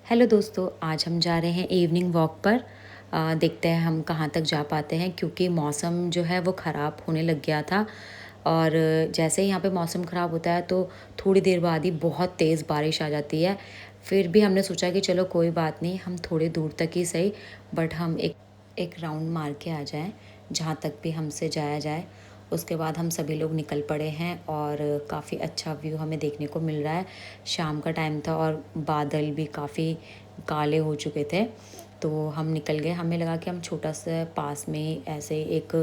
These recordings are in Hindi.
हेलो दोस्तों, आज हम जा रहे हैं इवनिंग वॉक पर। देखते हैं हम कहाँ तक जा पाते हैं, क्योंकि मौसम जो है वो ख़राब होने लग गया था। और जैसे ही यहाँ पे मौसम ख़राब होता है तो थोड़ी देर बाद ही बहुत तेज़ बारिश आ जाती है। फिर भी हमने सोचा कि चलो कोई बात नहीं, हम थोड़ी दूर तक ही सही, बट हम एक एक राउंड मार के आ जाएं, जहाँ तक भी हमसे जाया जाए। उसके बाद हम सभी लोग निकल पड़े हैं और काफ़ी अच्छा व्यू हमें देखने को मिल रहा है। शाम का टाइम था और बादल भी काफ़ी काले हो चुके थे, तो हम निकल गए। हमें लगा कि हम छोटा सा पास में ही ऐसे एक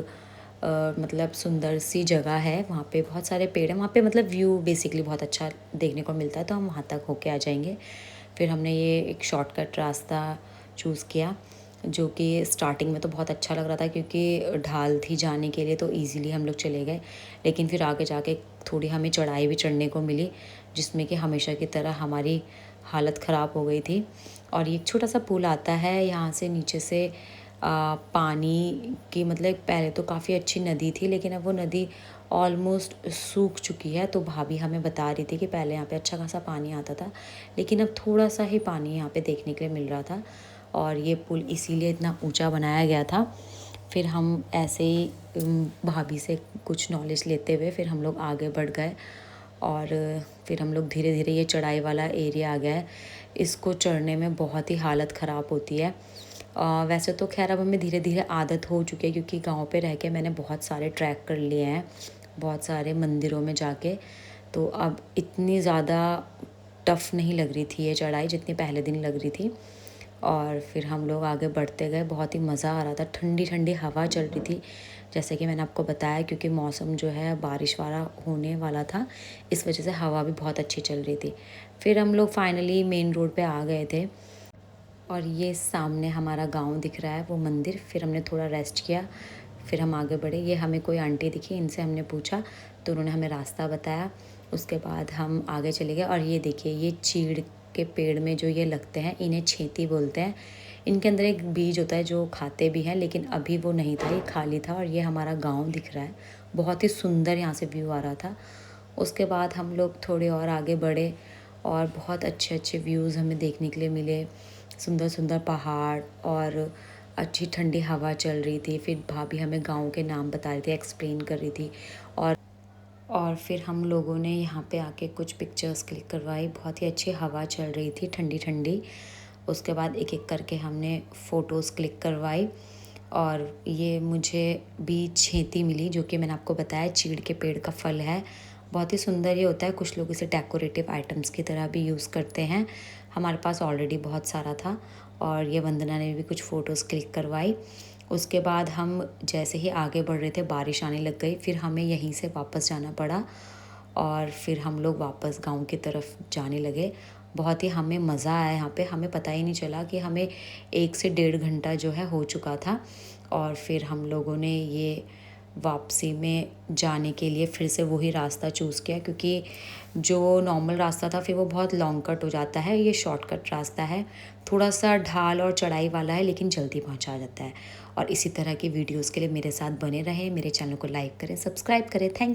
मतलब सुंदर सी जगह है, वहाँ पे बहुत सारे पेड़ हैं, वहाँ पे मतलब व्यू बेसिकली बहुत अच्छा देखने को मिलता है, तो हम वहाँ तक होके आ जाएंगे। फिर हमने ये एक शॉर्टकट रास्ता चूज़ किया, जो कि स्टार्टिंग में तो बहुत अच्छा लग रहा था क्योंकि ढाल थी जाने के लिए, तो इजीली हम लोग चले गए। लेकिन फिर आगे जाके थोड़ी हमें चढ़ाई भी चढ़ने को मिली, जिसमें कि हमेशा की तरह हमारी हालत ख़राब हो गई थी। और ये एक छोटा सा पुल आता है यहाँ से, नीचे से पानी की मतलब पहले तो काफ़ी अच्छी नदी थी, लेकिन अब वो नदी ऑलमोस्ट सूख चुकी है। तो भाभी हमें बता रही थी कि पहले यहाँ पे अच्छा खासा पानी आता था, लेकिन अब थोड़ा सा ही पानी यहाँ पे देखने के लिए मिल रहा था। और ये पुल इसीलिए इतना ऊंचा बनाया गया था। फिर हम ऐसे ही भाभी से कुछ नॉलेज लेते हुए फिर हम लोग आगे बढ़ गए। और फिर हम लोग धीरे धीरे, ये चढ़ाई वाला एरिया आ गया है, इसको चढ़ने में बहुत ही हालत ख़राब होती है। वैसे तो खैर अब हमें धीरे धीरे आदत हो चुकी है, क्योंकि गांव पे रह के मैंने बहुत सारे ट्रैक कर लिए हैं, बहुत सारे मंदिरों में जाके। तो अब इतनी ज़्यादा टफ़ नहीं लग रही थी ये चढ़ाई, जितनी पहले दिन लग रही थी। और फिर हम लोग आगे बढ़ते गए, बहुत ही मज़ा आ रहा था, ठंडी ठंडी हवा चल रही थी, जैसे कि मैंने आपको बताया, क्योंकि मौसम जो है बारिश वाला होने वाला था, इस वजह से हवा भी बहुत अच्छी चल रही थी। फिर हम लोग फाइनली मेन रोड पे आ गए थे, और ये सामने हमारा गांव दिख रहा है, वो मंदिर। फिर हमने थोड़ा रेस्ट किया, फिर हम आगे बढ़े। ये हमें कोई आंटी दिखी, इनसे हमने पूछा तो उन्होंने हमें रास्ता बताया। उसके बाद हम आगे चले गए। और ये देखिए, ये चीड़ के पेड़ में जो ये लगते हैं, इन्हें छेती बोलते हैं। इनके अंदर एक बीज होता है जो खाते भी हैं, लेकिन अभी वो नहीं था, ये खाली था। और ये हमारा गांव दिख रहा है, बहुत ही सुंदर यहाँ से व्यू आ रहा था। उसके बाद हम लोग थोड़े और आगे बढ़े, और बहुत अच्छे अच्छे व्यूज़ हमें देखने के लिए मिले, सुंदर सुंदर पहाड़, और अच्छी ठंडी हवा चल रही थी। फिर भाभी हमें गाँव के नाम बता रही थी, एक्सप्लेन कर रही थी। और और फिर हम लोगों ने यहाँ पे आके कुछ पिक्चर्स क्लिक करवाई, बहुत ही अच्छी हवा चल रही थी, ठंडी ठंडी। उसके बाद एक एक करके हमने फ़ोटोज़ क्लिक करवाई। और ये मुझे भी छेती मिली, जो कि मैंने आपको बताया चीड़ के पेड़ का फल है। बहुत ही सुंदर ये होता है, कुछ लोग इसे डेकोरेटिव आइटम्स की तरह भी यूज़ करते हैं। हमारे पास ऑलरेडी बहुत सारा था। और ये वंदना ने भी कुछ फ़ोटोज़ क्लिक करवाई। उसके बाद हम जैसे ही आगे बढ़ रहे थे, बारिश आने लग गई, फिर हमें यहीं से वापस जाना पड़ा। और फिर हम लोग वापस गांव की तरफ जाने लगे। बहुत ही हमें मज़ा आया यहाँ पे, हमें पता ही नहीं चला कि हमें 1 से 1.5 घंटा जो है हो चुका था। और फिर हम लोगों ने ये वापसी में जाने के लिए फिर से वही रास्ता चूज़ किया, क्योंकि जो नॉर्मल रास्ता था फिर वो बहुत लॉन्ग कट हो जाता है। ये शॉर्टकट रास्ता है, थोड़ा सा ढाल और चढ़ाई वाला है, लेकिन जल्दी पहुंचा जाता है। और इसी तरह की वीडियोस के लिए मेरे साथ बने रहें, मेरे चैनल को लाइक करें, सब्सक्राइब करें। थैंक